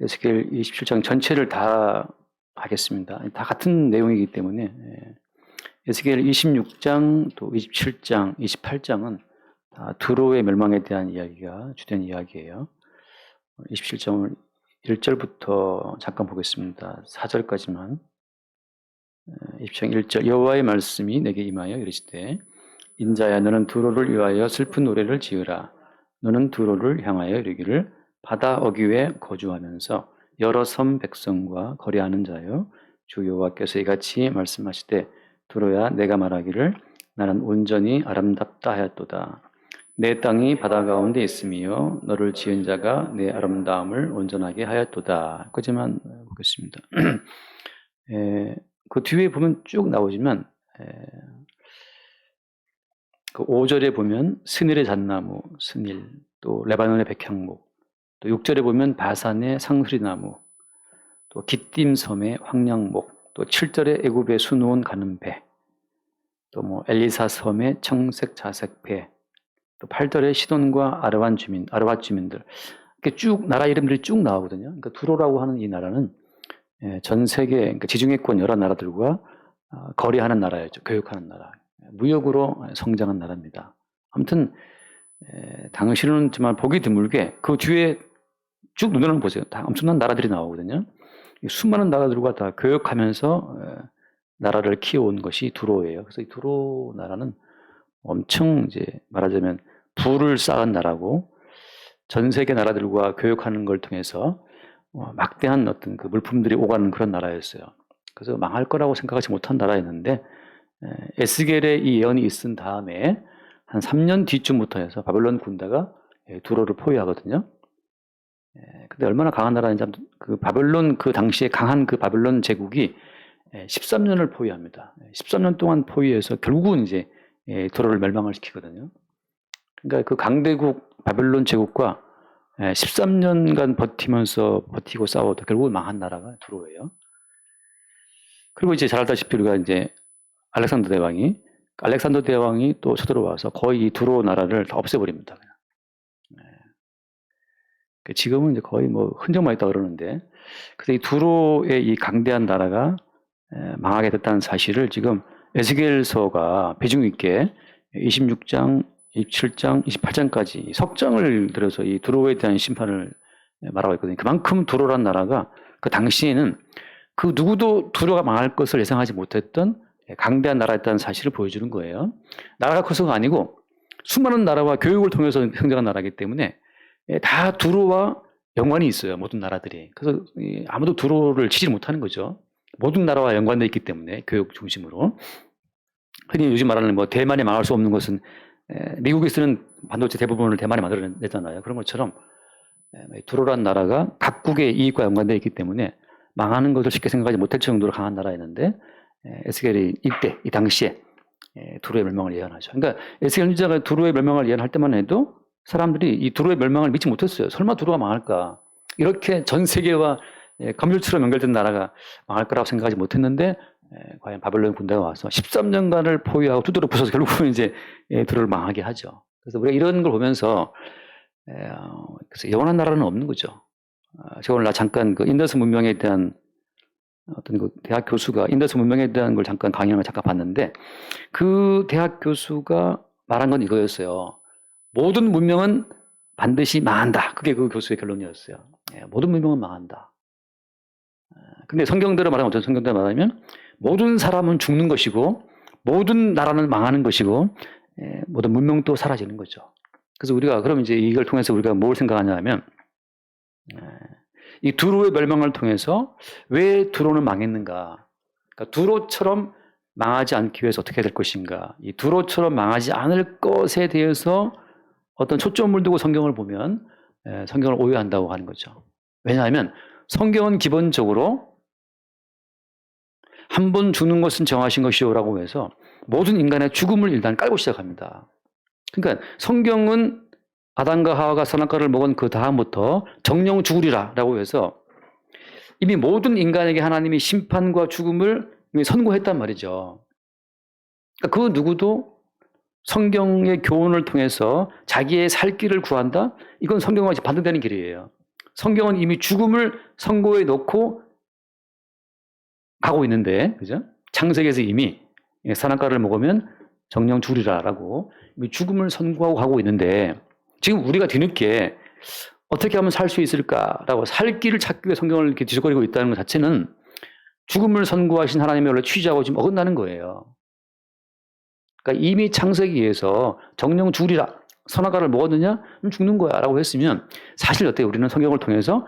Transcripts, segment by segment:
에스겔 27장 전체를 다 하겠습니다. 다 같은 내용이기 때문에 에스겔 26장 또 27장, 28장은 다 두로의 멸망에 대한 이야기가 주된 이야기예요. 27장을 1절부터 잠깐 보겠습니다. 4절까지만. 27장 1절 여호와의 말씀이 내게 임하여 이르시되 인자야 너는 두로를 위하여 슬픈 노래를 지으라. 너는 두로를 향하여 이르기를 바다 어귀에 거주하면서 여러 섬 백성과 거래하는 자여 주 여호와께서 이같이 말씀하시되 두로야 내가 말하기를 나는 온전히 아름답다 하였도다. 내 땅이 바다 가운데 있으며 너를 지은 자가 내 아름다움을 온전하게 하였도다. 여기까지만 보겠습니다. 그 뒤에 보면 쭉 나오지만 그 5절에 보면 스닐의 잣나무, 스닐, 또 레바논의 백향목, 또 6절에 보면 바산의 상수리나무, 또 깃딤 섬의 황량목, 또 7절에 애굽의 수놓은 가는 배, 또 뭐 엘리사 섬의 청색 자색 배, 또 8절에 시돈과 아르밧 주민들, 이렇게 쭉 나라 이름들이 쭉 나오거든요. 그러니까 두로라고 하는 이 나라는 전 세계 그러니까 지중해권 여러 나라들과 거래하는 나라였죠. 교역하는 나라. 무역으로 성장한 나라입니다. 아무튼 당시는 정말 보기 드물게 그 뒤에 쭉 눈으로 보세요. 다 엄청난 나라들이 나오거든요. 수많은 나라들과 다 교역하면서 나라를 키워온 것이 두로예요. 그래서 이 두로 나라는 엄청 이제 말하자면 부를 쌓은 나라고 전 세계 나라들과 교역하는 걸 통해서 막대한 어떤 그 물품들이 오가는 그런 나라였어요. 그래서 망할 거라고 생각하지 못한 나라였는데 에스겔의 이 예언이 있은 다음에 한 3년 뒤쯤부터 해서 바벨론 군대가 두로를 포위하거든요. 근데 얼마나 강한 나라인지 그 바벨론 그 당시에 강한 그 바벨론 제국이 13년을 포위합니다. 13년 동안 포위해서 결국은 이제 두로를 멸망을 시키거든요. 그러니까 그 강대국 바벨론 제국과 13년간 버티고 싸워도 결국은 망한 나라가 두로예요. 그리고 이제 잘 알다시피 우리가 이제 알렉산더 대왕이 또 쳐들어와서 거의 이 두로 나라를 다 없애버립니다. 지금은 이제 거의 뭐 흔적만 있다 그러는데, 그래서 이 두로의 이 강대한 나라가 망하게 됐다는 사실을 지금 에스겔서가 비중 있게 26장, 27장, 28장까지 석장을 들여서 이 두로에 대한 심판을 말하고 있거든요. 그만큼 두로란 나라가 그 당시에는 그 누구도 두로가 망할 것을 예상하지 못했던 강대한 나라였다는 사실을 보여주는 거예요. 나라가 커서가 아니고 수많은 나라와 교육을 통해서 형성한 나라이기 때문에 다 두로와 연관이 있어요. 모든 나라들이. 그래서 아무도 두로를 치지 못하는 거죠. 모든 나라와 연관되어 있기 때문에 교육 중심으로. 흔히 요즘 말하는 뭐 대만이 망할 수 없는 것은 미국이 쓰는 반도체 대부분을 대만이 만들어냈잖아요. 그런 것처럼 두로란 나라가 각국의 이익과 연관되어 있기 때문에 망하는 것을 쉽게 생각하지 못할 정도로 강한 나라였는데 에스겔이 이 당시에 두로의 멸망을 예언하죠. 그러니까 에스겔 선지자가 두로의 멸망을 예언할 때만 해도 사람들이 이 두로의 멸망을 믿지 못했어요. 설마 두로가 망할까? 이렇게 전 세계와 검율처럼 연결된 나라가 망할 거라고 생각하지 못했는데 과연 바벨론 군대가 와서 13년간을 포위하고 두드러 부숴서 결국은 이제 두로를 망하게 하죠. 그래서 우리가 이런 걸 보면서 그래서 영원한 나라는 없는 거죠. 제가 오늘 잠깐 그 인더스 문명에 대한 어떤 그 대학 교수가 인더스 문명에 대한 걸 잠깐 강연을 잠깐 봤는데 그 대학 교수가 말한 건 이거였어요. 모든 문명은 반드시 망한다. 그게 그 교수의 결론이었어요. 모든 문명은 망한다. 근데 성경대로 말하면 어떤 성경대로 말하면 모든 사람은 죽는 것이고 모든 나라는 망하는 것이고 모든 문명도 사라지는 거죠. 그래서 우리가 그럼 이제 이걸 통해서 우리가 뭘 생각하냐면 이 두로의 멸망을 통해서 왜 두로는 망했는가? 그러니까 두로처럼 망하지 않기 위해서 어떻게 해야 될 것인가? 이 두로처럼 망하지 않을 것에 대해서 어떤 초점을 두고 성경을 보면 성경을 오해한다고 하는 거죠. 왜냐하면 성경은 기본적으로 한 번 죽는 것은 정하신 것이요라고 해서 모든 인간의 죽음을 일단 깔고 시작합니다. 그러니까 성경은 아담과 하와가 선악과를 먹은 그 다음부터 정령 죽으리라라고 해서 이미 모든 인간에게 하나님이 심판과 죽음을 이미 선고했단 말이죠. 그러니까 그 누구도 성경의 교훈을 통해서 자기의 살 길을 구한다? 이건 성경과 반대되는 길이에요. 성경은 이미 죽음을 선고해 놓고 가고 있는데, 그죠? 창세기에서 이미 선악과를 먹으면 정령 죽으리라라고 이미 죽음을 선고하고 가고 있는데, 지금 우리가 뒤늦게 어떻게 하면 살 수 있을까라고 살 길을 찾기 위해 성경을 이렇게 뒤적거리고 있다는 것 자체는 죽음을 선고하신 하나님의 원래 취지하고 지금 어긋나는 거예요. 그러니까 이미 창세기에서 정령 죽으리라, 선악과를 먹었느냐? 죽는 거야 라고 했으면 사실 어때요? 우리는 성경을 통해서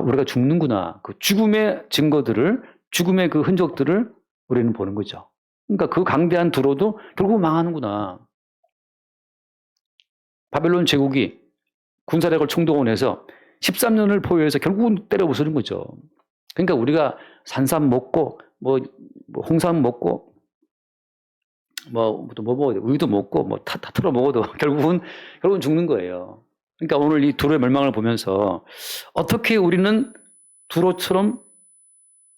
우리가 죽는구나. 그 죽음의 증거들을, 죽음의 그 흔적들을 우리는 보는 거죠. 그러니까 그 강대한 두로도 결국 망하는구나. 바벨론 제국이 군사력을 총동원해서 13년을 포위해서 결국은 때려 부수는 거죠. 그러니까 우리가 산삼 먹고 홍삼 먹고 뭐 먹어도 우유도 먹고 뭐 타틀어 먹어도 결국은 죽는 거예요. 그러니까 오늘 이 두로의 멸망을 보면서 어떻게 우리는 두로처럼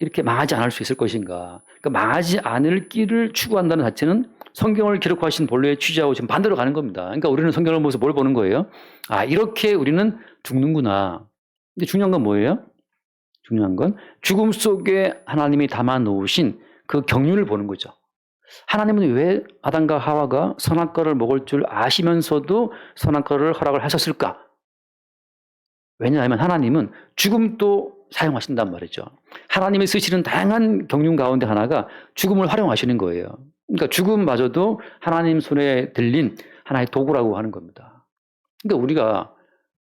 이렇게 망하지 않을 수 있을 것인가. 그러니까 망하지 않을 길을 추구한다는 자체는 성경을 기록하신 본래의 취지하고 지금 반대로 가는 겁니다. 그러니까 우리는 성경을 보면서 뭘 보는 거예요? 이렇게 우리는 죽는구나. 근데 중요한 건 뭐예요? 중요한 건 죽음 속에 하나님이 담아 놓으신 그 경륜을 보는 거죠. 하나님은 왜 아담과 하와가 선악과를 먹을 줄 아시면서도 선악과를 허락을 하셨을까? 왜냐하면 하나님은 죽음도 사용하신단 말이죠. 하나님이 쓰시는 다양한 경륜 가운데 하나가 죽음을 활용하시는 거예요. 그러니까 죽음마저도 하나님 손에 들린 하나의 도구라고 하는 겁니다. 그러니까 우리가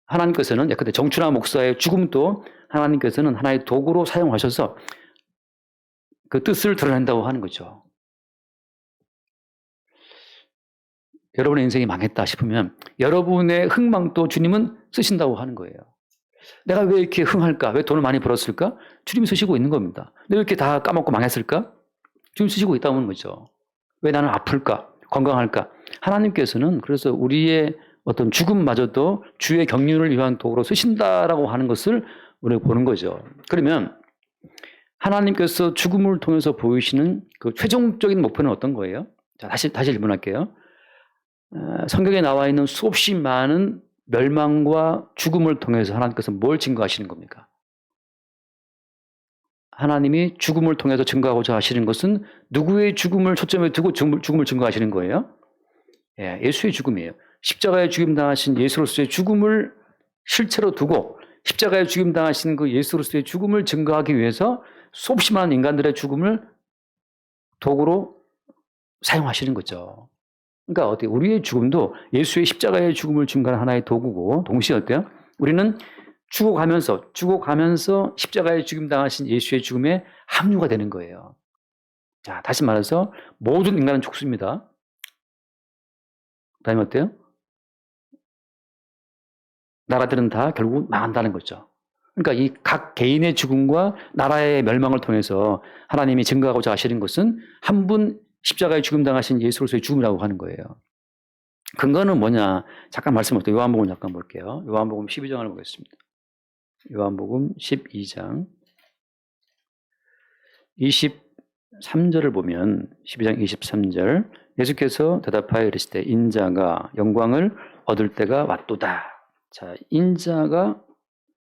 하나님께서는 예컨대 정춘하 목사의 죽음도 하나님께서는 하나의 도구로 사용하셔서 그 뜻을 드러낸다고 하는 거죠. 여러분의 인생이 망했다 싶으면 여러분의 흥망도 주님은 쓰신다고 하는 거예요. 내가 왜 이렇게 흥할까? 왜 돈을 많이 벌었을까? 주님이 쓰시고 있는 겁니다. 내가 왜 이렇게 다 까먹고 망했을까? 주님이 쓰시고 있다는 거죠. 왜 나는 아플까? 건강할까? 하나님께서는 그래서 우리의 어떤 죽음마저도 주의 경륜을 위한 도구로 쓰신다라고 하는 것을 우리가 보는 거죠. 그러면 하나님께서 죽음을 통해서 보이시는 그 최종적인 목표는 어떤 거예요? 자, 다시 질문할게요. 성경에 나와 있는 수없이 많은 멸망과 죽음을 통해서 하나님께서 뭘 증거하시는 겁니까? 하나님이 죽음을 통해서 증거하고자 하시는 것은 누구의 죽음을 초점에 두고 죽음을 증거하시는 거예요? 예수의 죽음이에요. 십자가에 죽임 당하신 예수로서의 죽음을 실체로 두고 십자가에 죽임 당하신 그 예수로서의 죽음을 증거하기 위해서 수없이 많은 인간들의 죽음을 도구로 사용하시는 거죠. 그러니까 어때요? 우리의 죽음도 예수의 십자가의 죽음을 증거하는 하나의 도구고, 동시에 어때요? 우리는 죽어가면서 십자가에 죽임 당하신 예수의 죽음에 합류가 되는 거예요. 자, 다시 말해서 모든 인간은 죽습니다. 그다음에 어때요? 나라들은 다 결국 망한다는 거죠. 그러니까 이 각 개인의 죽음과 나라의 멸망을 통해서 하나님이 증거하고자 하시는 것은 한 분 십자가에 죽임 당하신 예수로서의 죽음이라고 하는 거예요. 근거는 뭐냐? 잠깐 말씀드릴게요. 요한복음 잠깐 볼게요. 요한복음 12장을 보겠습니다. 요한복음 12장 23절을 보면 12장 23절 예수께서 대답하여 이르시되 인자가 영광을 얻을 때가 왔도다. 자, 인자가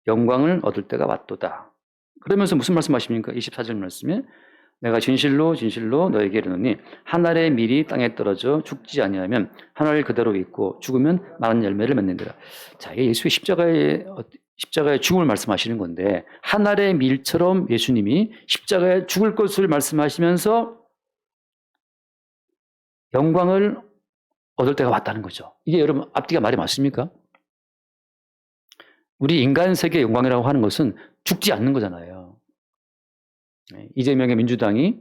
영광을 얻을 때가 왔도다. 그러면서 무슨 말씀하십니까? 24절 말씀에 내가 진실로 너에게 이르노니 한 알의 밀이 땅에 떨어져 죽지 아니하면 한 알 그대로 있고 죽으면 많은 열매를 맺는다라. 자, 이게 예수의 십자가의 죽음을 말씀하시는 건데 한 알의 밀처럼 예수님이 십자가에 죽을 것을 말씀하시면서 영광을 얻을 때가 왔다는 거죠. 이게 여러분 앞뒤가 말이 맞습니까? 우리 인간 세계의 영광이라고 하는 것은 죽지 않는 거잖아요. 이재명의 민주당이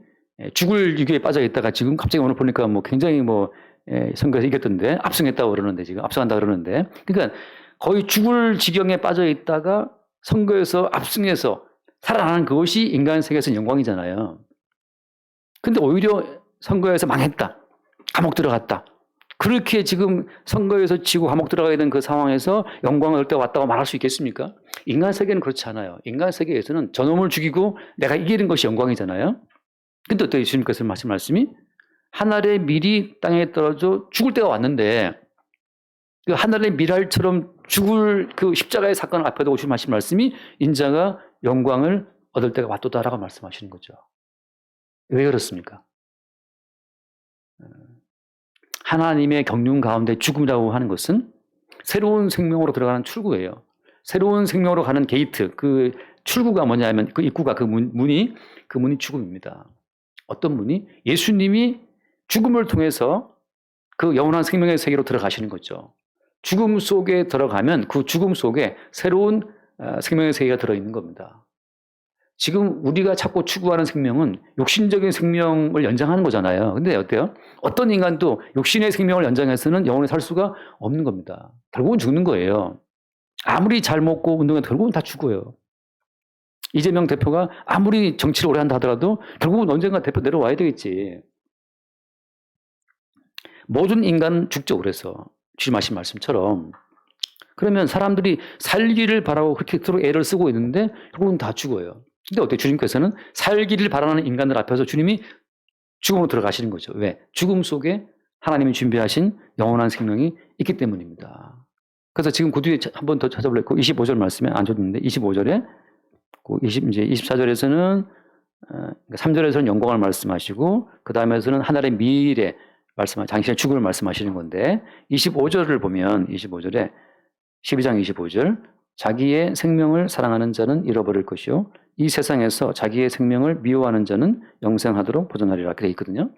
죽을 위기에 빠져 있다가 지금 갑자기 오늘 보니까 굉장히 선거에서 이겼던데 압승했다고 그러는데 지금 압승한다고 그러는데 그러니까 거의 죽을 지경에 빠져 있다가 선거에서 압승해서 살아나는 그것이 인간 세계에서는 영광이잖아요. 근데 오히려 선거에서 망했다. 감옥 들어갔다. 그렇게 지금 선거에서 지고 감옥 들어가게 된 그 상황에서 영광을 얻을 때가 왔다고 말할 수 있겠습니까? 인간 세계는 그렇지 않아요. 인간 세계에서는 저놈을 죽이고 내가 이기는 것이 영광이잖아요. 근데 어떻게 예수님께서 말씀이 한 알의 밀이 땅에 떨어져 죽을 때가 왔는데 그 한 알의 밀알처럼 죽을 그 십자가의 사건 앞에 두고 주님 하신 말씀이 인자가 영광을 얻을 때가 왔도다라고 말씀하시는 거죠. 왜 그렇습니까? 하나님의 경륜 가운데 죽음이라고 하는 것은 새로운 생명으로 들어가는 출구예요. 새로운 생명으로 가는 게이트, 그 출구가 뭐냐면 그 입구가 그 문이 죽음입니다. 어떤 문이? 예수님이 죽음을 통해서 그 영원한 생명의 세계로 들어가시는 거죠. 죽음 속에 들어가면 그 죽음 속에 새로운 생명의 세계가 들어있는 겁니다. 지금 우리가 찾고 추구하는 생명은 욕심적인 생명을 연장하는 거잖아요. 근데 어때요? 어떤 인간도 욕심의 생명을 연장해서는 영원히 살 수가 없는 겁니다. 결국은 죽는 거예요. 아무리 잘 먹고 운동해도 결국은 다 죽어요. 이재명 대표가 아무리 정치를 오래 한다 하더라도 결국은 언젠가 대표 내려와야 되겠지. 모든 인간은 죽죠. 그래서 주님 하신 말씀처럼. 그러면 사람들이 살기를 바라고 그렇게 애를 쓰고 있는데 결국은 다 죽어요. 근데 어때요? 주님께서는 살기를 바라는 인간들 앞에서 주님이 죽음으로 들어가시는 거죠. 왜? 죽음 속에 하나님이 준비하신 영원한 생명이 있기 때문입니다. 그래서 지금 그 뒤에 한 번 더 찾아볼래요. 25절 말씀에 안 줬는데 25절에 이제 24절에서는 3절에서는 영광을 말씀하시고 그 다음에서는 하늘의 미래 당신의 죽음을 말씀하시는 건데 25절을 보면 25절에 12장 25절 자기의 생명을 사랑하는 자는 잃어버릴 것이요 이 세상에서 자기의 생명을 미워하는 자는 영생하도록 보존하리라 이렇게 돼 있거든요.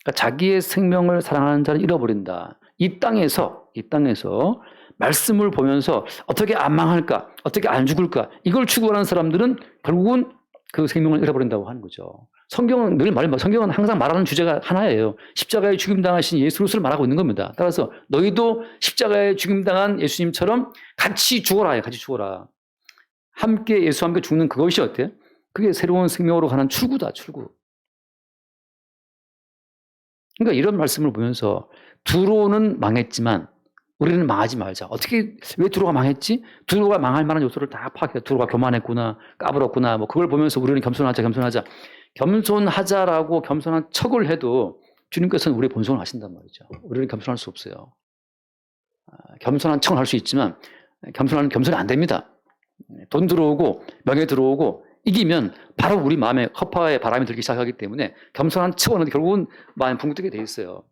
그러니까 자기의 생명을 사랑하는 자는 잃어버린다. 이 땅에서 말씀을 보면서 어떻게 안 망할까? 어떻게 안 죽을까? 이걸 추구하는 사람들은 결국은 그 생명을 잃어버린다고 하는 거죠. 성경은 성경은 항상 말하는 주제가 하나예요. 십자가에 죽임당하신 예수 그리스도를 말하고 있는 겁니다. 따라서 너희도 십자가에 죽임당한 예수님처럼 같이 죽어라. 함께 예수와 함께 죽는 그것이 어때요? 그게 새로운 생명으로 가는 출구다. 출구. 그러니까 이런 말씀을 보면서 두로는 망했지만 우리는 망하지 말자. 왜 두로가 망했지? 두로가 망할 만한 요소를 다 파악해. 두로가 교만했구나, 까불었구나. 뭐 그걸 보면서 우리는 겸손하자. 겸손하자라고 겸손한 척을 해도 주님께서는 우리의 본성을 아신단 말이죠. 우리는 겸손할 수 없어요. 겸손한 척을 할 수 있지만 겸손이 안 됩니다. 돈 들어오고 명예 들어오고 이기면 바로 우리 마음에 허파에 바람이 들기 시작하기 때문에 겸손한 척은 결국은 마음에 붕뜨게 돼 있어요.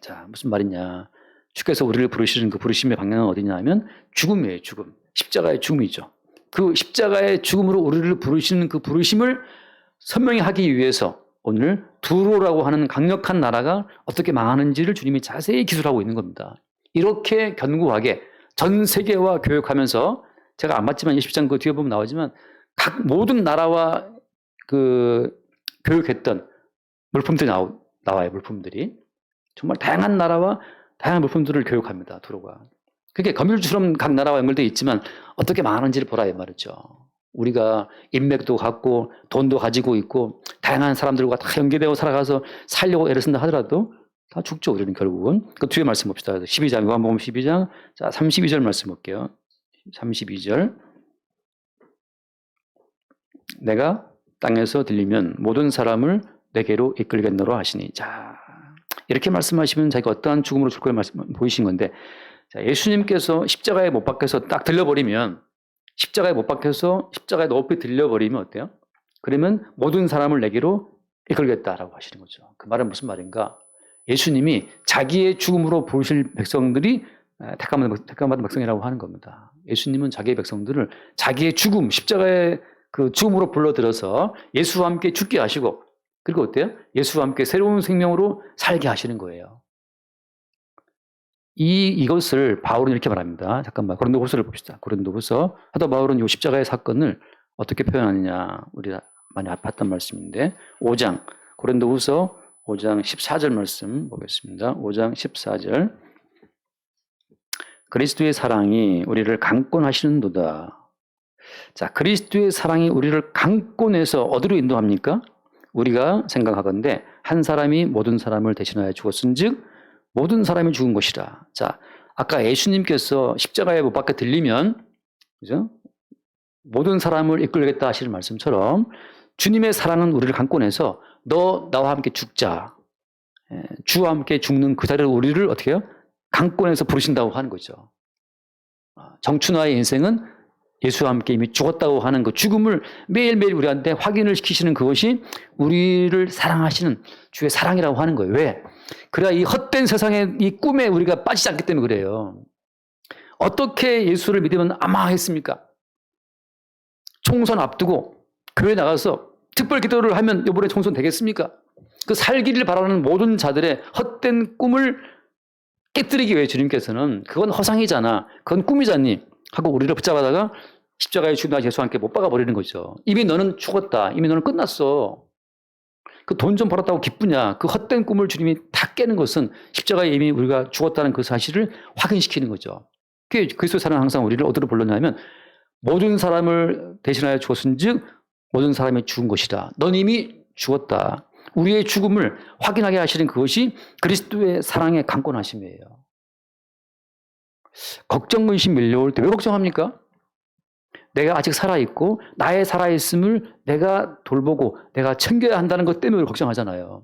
자, 무슨 말이냐. 주께서 우리를 부르시는 그 부르심의 방향은 어디냐 하면 죽음이에요. 죽음. 십자가의 죽음이죠. 그 십자가의 죽음으로 우리를 부르시는 그 부르심을 선명히 하기 위해서 오늘 두로라고 하는 강력한 나라가 어떻게 망하는지를 주님이 자세히 기술하고 있는 겁니다. 이렇게 견고하게 전 세계와 교역하면서 제가 안 봤지만 20장 그 뒤에 보면 나오지만 각 모든 나라와 그 교역했던 물품들이 나와요. 물품들이. 정말 다양한 나라와 다양한 물품들을 교육합니다. 두로가. 그게 검율처럼 각 나라와 연결되어 있지만 어떻게 망하는지를 보라 이 말이죠. 우리가 인맥도 갖고 돈도 가지고 있고 다양한 사람들과 다 연계되어 살아가서 살려고 애를 쓴다 하더라도 다 죽죠. 우리는 결국은. 그 뒤에 말씀 봅시다. 12장 요한복음 12장 자 32절 말씀 볼게요. 32절 내가 땅에서 들리면 모든 사람을 내게로 이끌겠노라 하시니 자 이렇게 말씀하시면 자기가 어떠한 죽음으로 줄 걸 보이신 건데 자, 예수님께서 십자가에 못 박혀서 딱 들려버리면 십자가에 못 박혀서 십자가에 높이 들려버리면 어때요? 그러면 모든 사람을 내게로 이끌겠다라고 하시는 거죠. 그 말은 무슨 말인가? 예수님이 자기의 죽음으로 부르실 백성들이 택함받은 백성이라고 하는 겁니다. 예수님은 자기의 백성들을 자기의 죽음, 십자가의 그 죽음으로 불러들어서 예수와 함께 죽게 하시고 그리고 어때요? 예수와 함께 새로운 생명으로 살게 하시는 거예요. 이것을 바울은 이렇게 말합니다. 잠깐만 고린도후서를 봅시다. 고린도후서 사도 바울은 이 십자가의 사건을 어떻게 표현하느냐 우리가 많이 봤던 말씀인데 5장 고린도후서 5장 14절 말씀 보겠습니다. 5장 14절 그리스도의 사랑이 우리를 강권하시는도다. 자, 그리스도의 사랑이 우리를 강권해서 어디로 인도합니까? 우리가 생각하건대 한 사람이 모든 사람을 대신하여 죽었은즉 모든 사람이 죽은 것이라. 자, 아까 예수님께서 십자가에 못 박혀 들리면 그죠? 모든 사람을 이끌겠다 하시는 말씀처럼 주님의 사랑은 우리를 강권해서 너 나와 함께 죽자. 주와 함께 죽는 그 자리를 우리를 어떻게 해요? 강권에서 부르신다고 하는 거죠. 정춘화의 인생은 예수와 함께 이미 죽었다고 하는 그 죽음을 매일매일 우리한테 확인을 시키시는 그것이 우리를 사랑하시는 주의 사랑이라고 하는 거예요. 왜? 그래야 이 헛된 세상의 이 꿈에 우리가 빠지지 않기 때문에 그래요. 어떻게 예수를 믿으면 아마 했습니까? 총선 앞두고 교회 나가서 특별 기도를 하면 이번에 총선 되겠습니까? 그 살기를 바라는 모든 자들의 헛된 꿈을 깨뜨리기 위해 주님께서는 그건 허상이잖아. 그건 꿈이잖니. 하고 우리를 붙잡아다가 십자가에 죽나 예수와 함께 못 박아 버리는 거죠. 이미 너는 죽었다. 이미 너는 끝났어. 그 돈 좀 벌었다고 기쁘냐. 그 헛된 꿈을 주님이 다 깨는 것은 십자가에 이미 우리가 죽었다는 그 사실을 확인시키는 거죠. 그리스도 사랑은 항상 우리를 어디로 불렀냐면 모든 사람을 대신하여 죽었은즉 모든 사람이 죽은 것이다. 넌 이미 죽었다. 우리의 죽음을 확인하게 하시는 그것이 그리스도의 사랑의 강권하심이에요. 걱정, 근심 밀려올 때 왜 걱정합니까? 내가 아직 살아있고 나의 살아있음을 내가 돌보고 내가 챙겨야 한다는 것 때문에 걱정하잖아요.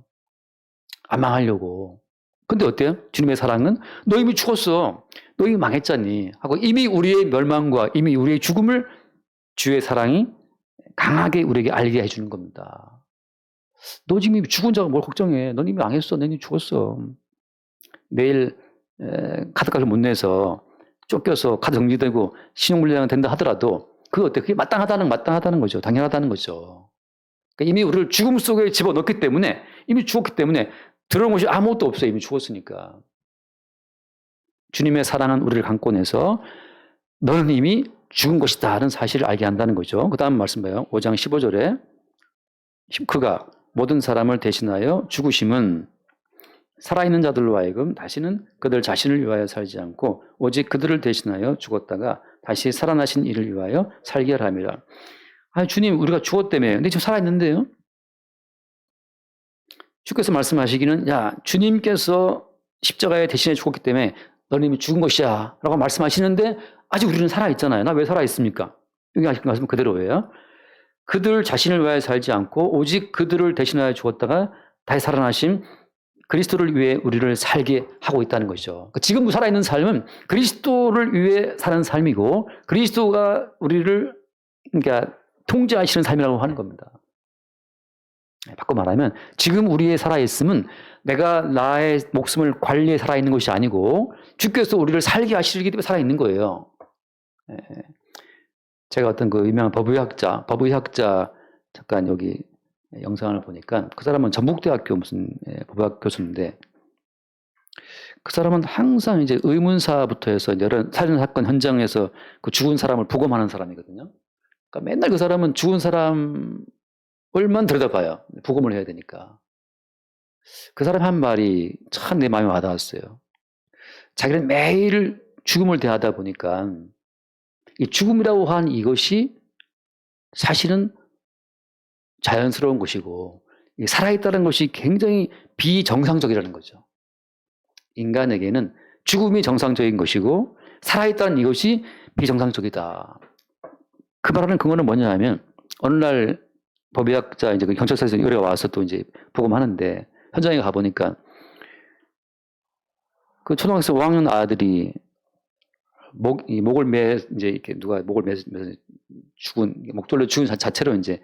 안 망하려고. 근데 어때요? 주님의 사랑은 너 이미 죽었어. 너 이미 망했잖니. 하고 이미 우리의 멸망과 이미 우리의 죽음을 주의 사랑이 강하게 우리에게 알게 해주는 겁니다. 너 지금 이미 죽은 자가 뭘 걱정해. 넌 이미 망했어. 넌 이미 죽었어. 내일 카드값을 못 내서 쫓겨서 카드 정지되고 신용불량 된다 하더라도 그거 어때? 그게 마땅하다는 거죠. 당연하다는 거죠. 그러니까 이미 우리를 죽음 속에 집어넣기 때문에 이미 죽었기 때문에 들어온 것이 아무것도 없어요. 이미 죽었으니까. 주님의 사랑은 우리를 강권해서 너는 이미 죽은 것이다 하는 사실을 알게 한다는 거죠. 그 다음 말씀 봐요. 5장 15절에 그가 모든 사람을 대신하여 죽으심은 살아있는 자들로 하여금 다시는 그들 자신을 위하여 살지 않고 오직 그들을 대신하여 죽었다가 다시 살아나신 이를 위하여 살게 함이라. 주님 우리가 죽었다며. 근데 지금 살아있는데요. 주께서 말씀하시기는 주님께서 십자가에 대신해 죽었기 때문에 너는 이미 죽은 것이야 라고 말씀하시는데 아직 우리는 살아있잖아요. 나 왜 살아있습니까? 여기 말씀 그대로예요. 그들 자신을 위하여 살지 않고 오직 그들을 대신하여 죽었다가 다시 살아나신 그리스도를 위해 우리를 살게 하고 있다는 것이죠. 지금 살아있는 삶은 그리스도를 위해 사는 삶이고 그리스도가 우리를 그러니까 통제하시는 삶이라고 하는 겁니다. 바꿔 말하면 지금 우리의 살아있음은 내가 나의 목숨을 관리해 살아있는 것이 아니고 주께서 우리를 살게 하시기 때문에 살아있는 거예요. 제가 어떤 그 유명한 법의학자 잠깐 여기 영상을 보니까 그 사람은 전북대학교 무슨 법의학 교수인데 그 사람은 항상 이제 의문사부터 해서 여러 살인사건 현장에서 그 죽은 사람을 부검하는 사람이거든요. 그러니까 맨날 그 사람은 죽은 사람을만 들여다봐요. 부검을 해야 되니까. 그 사람 한 말이 참 내 마음에 와닿았어요. 자기는 매일 죽음을 대하다 보니까 이 죽음이라고 한 이것이 사실은 자연스러운 것이고 살아있다는 것이 굉장히 비정상적이라는 거죠. 인간에게는 죽음이 정상적인 것이고 살아있다는 이것이 비정상적이다. 그 말하는 근거는 뭐냐 하면 어느 날 법의학자 이제 그 경찰서에서 의뢰가 와서 또 이제 부검하는데 현장에 가보니까 그 초등학생 5학년 아들이 목을 이제 이렇게 누가 목을 매서 목돌로 죽은 자체로 이제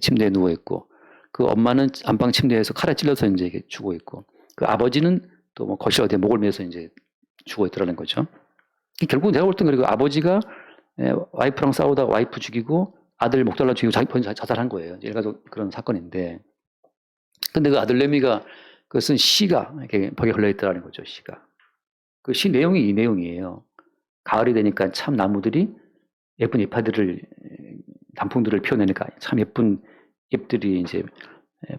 침대에 누워 있고 그 엄마는 안방 침대에서 칼에 찔러서 이제 이렇게 죽어 있고 그 아버지는 또 뭐 거실 어디에 목을 매서 이제 죽어 있더라는 거죠. 결국 내가 볼 땐 그리고 아버지가 와이프랑 싸우다가 와이프 죽이고 아들 목 잘라 죽이고 자기 본인 자살한 거예요. 일가족 그런 사건인데 근데 그 아들내미가 그 쓴 시가 이렇게 벽에 걸려 있더라는 거죠. 시가. 그 시 내용이 이 내용이에요. 가을이 되니까 참 나무들이 예쁜 잎들을 단풍들을 피워내니까 참 예쁜 잎들이 이제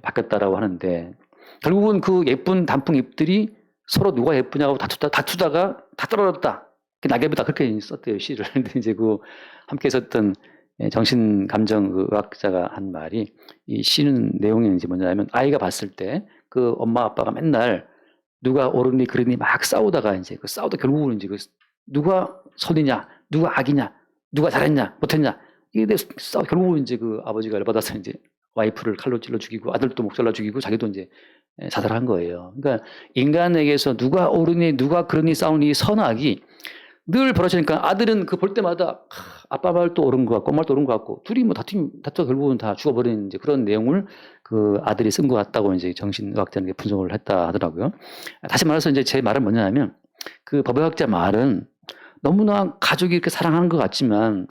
바뀌었다라고 하는데 결국은 그 예쁜 단풍 잎들이 서로 누가 예쁘냐고 다투다가 다 떨어졌다. 낙엽이다 그렇게 썼대요 시를. 근데 이제 그 함께 있었던 정신감정의학자가 한 말이 이 시는 내용이 이제 뭐냐면 아이가 봤을 때 그 엄마 아빠가 맨날 누가 옳으니 그르니 막 싸우다가 이제 그 싸우다 결국은 이제 그 누가 선이냐, 누가 악이냐, 누가 잘했냐, 못했냐 이게 대해서 결국은 이제 그 아버지가 열받아서 이제 와이프를 칼로 찔러 죽이고 아들도 목 잘라 죽이고 자기도 이제 자살한 거예요. 그러니까 인간에게서 누가 옳으니 누가 그러니 싸우는 이 선악이 늘 벌어지니까 아들은 그 볼 때마다 아빠 말도 옳은 것 같고 엄마 말도 옳은 것 같고 둘이 뭐 다투 결국은 다 죽어버리는 이제 그런 내용을 그 아들이 쓴 것 같다고 이제 정신의학자는 분석을 했다 하더라고요. 다시 말해서 이제 제 말은 뭐냐면 그 법의학자 말은 너무나 가족이 이렇게 사랑하는 것 같지만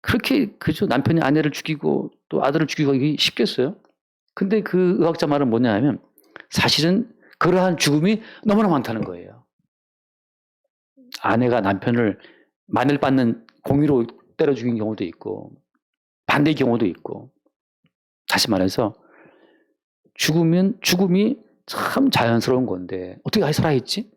그렇게 그죠 남편이 아내를 죽이고 또 아들을 죽이고 이게 쉽겠어요? 근데 그 의학자 말은 뭐냐면 사실은 그러한 죽음이 너무나 많다는 거예요. 아내가 남편을 마늘 빻는 공이로 때려 죽인 경우도 있고 반대의 경우도 있고 다시 말해서 죽음이 참 자연스러운 건데 어떻게 아직 살아있지?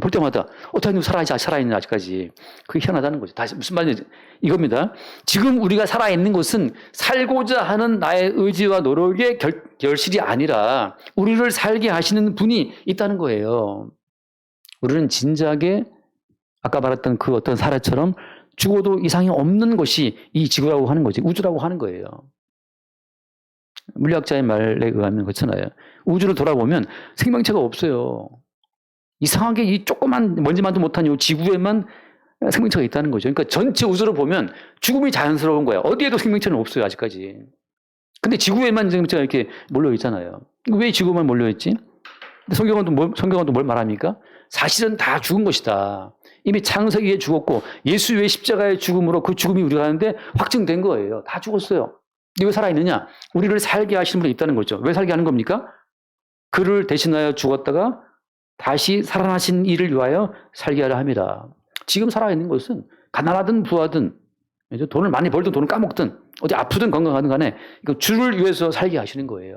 볼 때마다 어떻게 살아있냐 아직까지 그게 희한하다는 거죠. 다시 무슨 말인지 이겁니다. 지금 우리가 살아있는 것은 살고자 하는 나의 의지와 노력의 결실이 아니라 우리를 살게 하시는 분이 있다는 거예요. 우리는 진작에 아까 말했던 그 어떤 사례처럼 죽어도 이상이 없는 것이 이 지구라고 하는 거지. 우주라고 하는 거예요. 물리학자의 말에 의하면 그렇잖아요. 우주를 돌아보면 생명체가 없어요. 이상하게 이 조그만 먼지만도 못한 이 지구에만 생명체가 있다는 거죠. 그러니까 전체 우주를 보면 죽음이 자연스러운 거야. 어디에도 생명체는 없어요, 아직까지. 근데 지구에만 생명체가 이렇게 몰려 있잖아요. 왜 지구만 몰려 있지? 성경은 또 뭘 말합니까? 사실은 다 죽은 것이다. 이미 창세기에 죽었고 예수의 십자가의 죽음으로 그 죽음이 우리가 하는데 확증된 거예요. 다 죽었어요. 근데 왜 살아있느냐? 우리를 살게 하시는 분이 있다는 거죠. 왜 살게 하는 겁니까? 그를 대신하여 죽었다가 다시 살아나신 이를 위하여 살게 하려 합니다. 지금 살아있는 것은 가난하든 부하든 돈을 많이 벌든 돈을 까먹든 어디 아프든 건강하든 간에 주를 위해서 살게 하시는 거예요.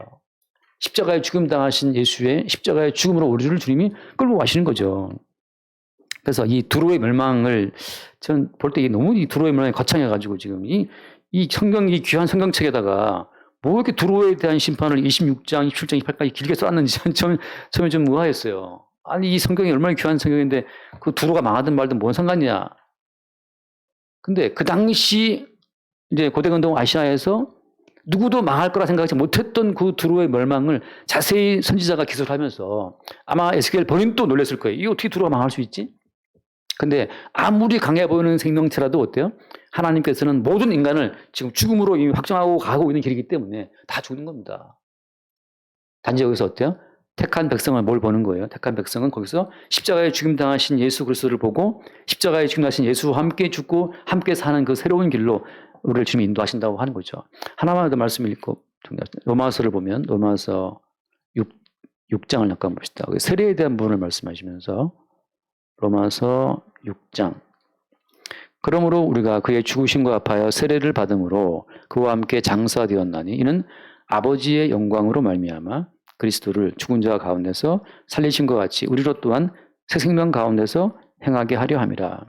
십자가에 죽음 당하신 예수의 십자가의 죽음으로 우리를 주님이 끌고 가시는 거죠. 그래서 이 두로의 멸망을 저는 볼 때 너무 이 두로의 멸망이 거창해가지고 지금 이 귀한 성경책에다가 뭐 이렇게 두로에 대한 심판을 26장, 27장, 28까지 길게 써놨는지 처음에 좀 의아했어요. 아니 이 성경이 얼마나 귀한 성경인데 그 두로가 망하든 말든 뭔 상관이냐. 근데 그 당시 이제 고대근동 아시아에서 누구도 망할 거라 생각하지 못했던 그 두로의 멸망을 자세히 선지자가 기술하면서 아마 에스겔 본인도 놀랐을 거예요. 이게 어떻게 두로가 망할 수 있지? 근데 아무리 강해 보이는 생명체라도 어때요? 하나님께서는 모든 인간을 지금 죽음으로 이미 확정하고 가고 있는 길이기 때문에 다 죽는 겁니다. 단지 여기서 어때요? 택한 백성을 뭘 보는 거예요? 택한 백성은 거기서 십자가에 죽임 당하신 예수 그리스도를 보고 십자가에 죽임 당하신 예수와 함께 죽고 함께 사는 그 새로운 길로 우리를 주님이 인도하신다고 하는 거죠. 하나만 더 말씀을 읽고 로마서를 보면 로마서 6장을 잠깐 봅시다. 세례에 대한 부분을 말씀하시면서 로마서 6장. 그러므로 우리가 그의 죽으심과 합하여 세례를 받음으로 그와 함께 장사되었나니 이는 아버지의 영광으로 말미암아 그리스도를 죽은 자 가운데서 살리신 것 같이 우리로 또한 새 생명 가운데서 행하게 하려 함이라.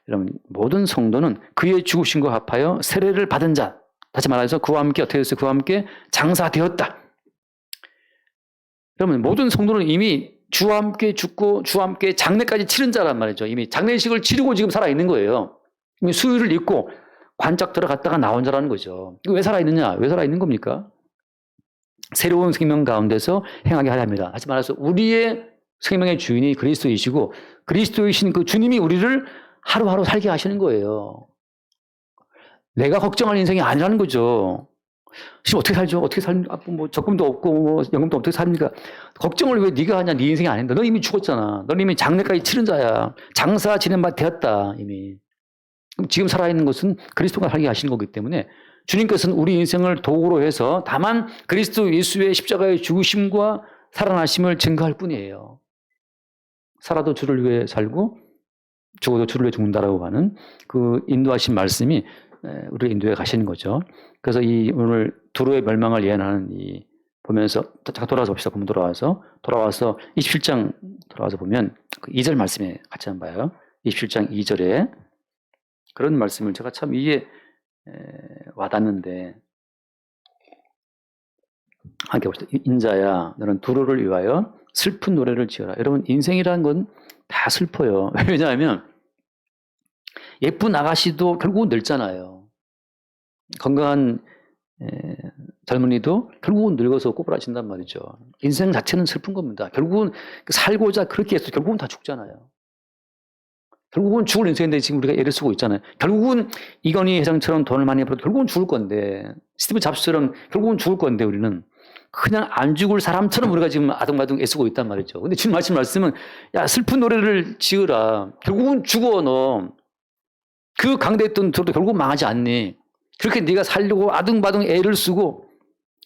여러분 모든 성도는 그의 죽으심과 합하여 세례를 받은 자, 다시 말해서 그와 함께 어떻게 됐어요? 그와 함께 장사되었다. 여러분 모든 성도는 이미 주와 함께 죽고 주와 함께 장례까지 치른 자란 말이죠. 이미 장례식을 치르고 지금 살아있는 거예요. 이미 수유를 입고 관짝 들어갔다가 나온 자라는 거죠. 왜 살아있느냐? 왜 살아있는 겁니까? 새로운 생명 가운데서 행하게 하려 합니다. 다시 말해서 우리의 생명의 주인이 그리스도이시고 그리스도이신 그 주님이 우리를 하루하루 살게 하시는 거예요. 내가 걱정할 인생이 아니라는 거죠. 지금 어떻게 살죠? 어떻게 뭐 적금도 없고 뭐 연금도 어떻게 삽니까? 걱정을 왜 네가 하냐? 네 인생이 아닌데. 너 이미 죽었잖아. 너 이미 장례까지 치른 자야. 장사 지낸 바 되었다 이미. 그럼 지금 살아있는 것은 그리스도가 살게 하시는 거기 때문에 주님께서는 우리 인생을 도구로 해서 다만 그리스도 예수의 십자가의 죽으심과 살아나심을 증거할 뿐이에요. 살아도 주를 위해 살고 죽어도 주를 위해 죽는다라고 하는 그 인도하신 말씀이 우리를 인도해 가시는 거죠. 그래서 이 오늘 두로의 멸망을 예언하는 이 보면서 잠깐 돌아와서 봅시다. 본문 돌아와서 27장 돌아와서 보면 그 2절 말씀에 같이 한번 봐요. 27장 2절에 그런 말씀을 제가 참 이게 와닿는데 함께 봅시다. 인자야 너는 두로를 위하여 슬픈 노래를 지어라. 여러분 인생이라는 건 다 슬퍼요. 왜냐하면 예쁜 아가씨도 결국은 늙잖아요. 건강한 젊은이도 결국은 늙어서 꼬부라진단 말이죠. 인생 자체는 슬픈 겁니다. 결국은 살고자 그렇게 해서 결국은 다 죽잖아요. 결국은 죽을 인생인데 지금 우리가 애를 쓰고 있잖아요. 결국은 이건희 회장처럼 돈을 많이 벌어도 결국은 죽을 건데, 스티브 잡스처럼 결국은 죽을 건데, 우리는 그냥 안 죽을 사람처럼 우리가 지금 아둥바둥 애쓰고 있단 말이죠. 근데 주님 말씀은, 야, 슬픈 노래를 지으라. 결국은 죽어, 너. 그 강대했던 들어도 결국은 망하지 않니? 그렇게 네가 살려고 아둥바둥 애를 쓰고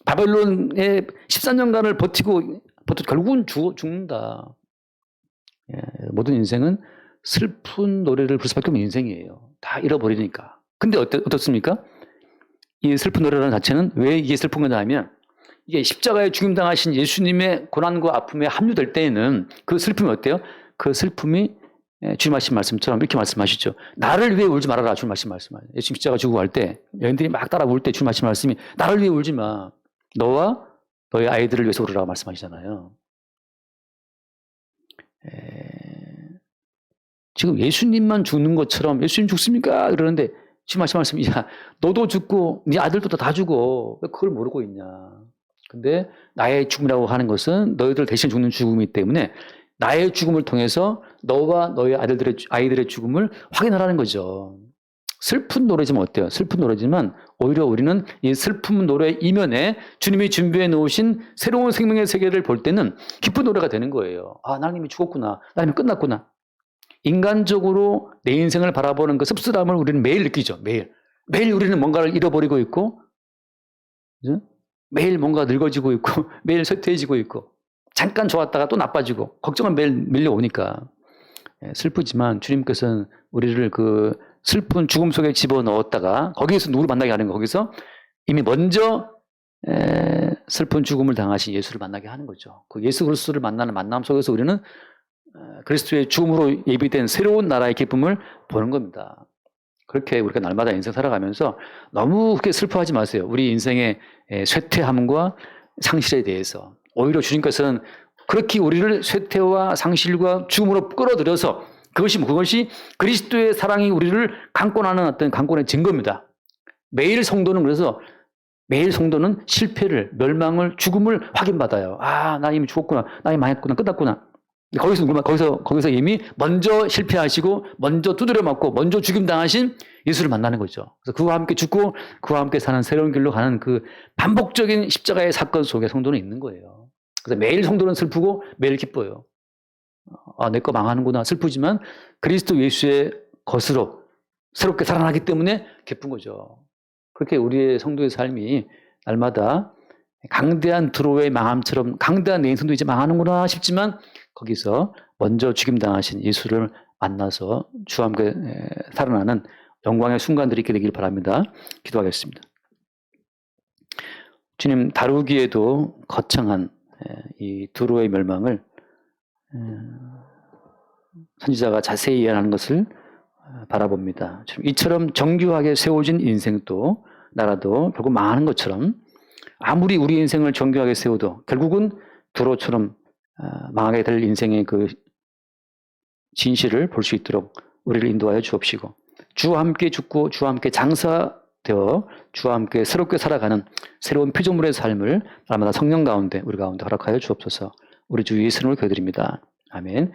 바벨론에 13년간을 버티고 결국은 죽는다. 예, 모든 인생은 슬픈 노래를 부를 수밖에 없는 인생이에요. 다 잃어버리니까. 근데 어떻습니까? 이 슬픈 노래라는 자체는 왜 이게 슬픈 거냐 하면, 이게 십자가에 죽임당하신 예수님의 고난과 아픔에 합류될 때에는 그 슬픔이 어때요? 그 슬픔이 주님 하신 말씀처럼 이렇게 말씀하시죠. 나를 위해 울지 말아라. 주님 하신 말씀하세요. 예수님 십자가 지고 갈 때 여인들이 막 따라 울 때 주님 하신 말씀이, 나를 위해 울지 마. 너와 너의 아이들을 위해서 울으라고 말씀하시잖아요. 지금 예수님만 죽는 것처럼, 예수님 죽습니까? 그러는데 지금 하신 말씀이, 야, 너도 죽고 네 아들도 다 죽어. 왜 그걸 모르고 있냐. 근데 나의 죽음이라고 하는 것은 너희들 대신 죽는 죽음이기 때문에 나의 죽음을 통해서 너와 너의 아이들의 죽음을 확인하라는 거죠. 슬픈 노래지만 어때요? 슬픈 노래지만 오히려 우리는 이 슬픈 노래 이면에 주님이 준비해 놓으신 새로운 생명의 세계를 볼 때는 기쁜 노래가 되는 거예요. 아, 하나님이 죽었구나. 하나님이 끝났구나. 인간적으로 내 인생을 바라보는 그 씁쓸함을 우리는 매일 느끼죠. 매일 우리는 뭔가를 잃어버리고 있고, 그죠? 매일 뭔가 늙어지고 있고, 매일 쇠퇴해지고 있고, 잠깐 좋았다가 또 나빠지고, 걱정은 매일 밀려오니까. 슬프지만 주님께서는 우리를 그 슬픈 죽음 속에 집어넣었다가 거기에서 누구를 만나게 하는 거, 거기서 이미 먼저 슬픈 죽음을 당하신 예수를 만나게 하는 거죠. 그 예수 그리스도를 만나는 만남 속에서 우리는 그리스도의 죽음으로 예비된 새로운 나라의 기쁨을 보는 겁니다. 그렇게 우리가 날마다 인생 살아가면서 너무 그렇게 슬퍼하지 마세요. 우리 인생의 쇠퇴함과 상실에 대해서. 오히려 주님께서는 그렇게 우리를 쇠퇴와 상실과 죽음으로 끌어들여서 그것이 그리스도의 사랑이 우리를 강권하는 어떤 강권의 증거입니다. 매일 성도는 실패를, 멸망을, 죽음을 확인받아요. 아, 나 이미 죽었구나. 나 이미 망했구나. 끝났구나. 거기서 이미 먼저 실패하시고, 먼저 두드려 맞고, 먼저 죽임당하신 예수를 만나는 거죠. 그래서 그와 함께 죽고, 그와 함께 사는 새로운 길로 가는 그 반복적인 십자가의 사건 속에 성도는 있는 거예요. 그래서 매일 성도는 슬프고, 매일 기뻐요. 아, 내 거 망하는구나. 슬프지만, 그리스도 예수의 것으로 새롭게 살아나기 때문에 기쁜 거죠. 그렇게 우리의 성도의 삶이 날마다 강대한 드로의 망함처럼 강대한 내 인생도 이제 망하는구나 싶지만, 거기서 먼저 죽임당하신 예수를 만나서 주와 함께 살아나는 영광의 순간들이 있게 되길 바랍니다. 기도하겠습니다. 주님, 다루기에도 거창한 이 두로의 멸망을 선지자가 자세히 예언하는 것을 바라봅니다. 이처럼 정교하게 세워진 인생도 나라도 결국 망하는 것처럼, 아무리 우리 인생을 정교하게 세워도 결국은 두로처럼 망하게 될 인생의 그 진실을 볼 수 있도록 우리를 인도하여 주옵시고, 주와 함께 죽고 주와 함께 장사되어 주와 함께 새롭게 살아가는 새로운 피조물의 삶을 날마다 성령 가운데 우리 가운데 허락하여 주옵소서. 우리 주 예수님을 기도드립니다. 아멘.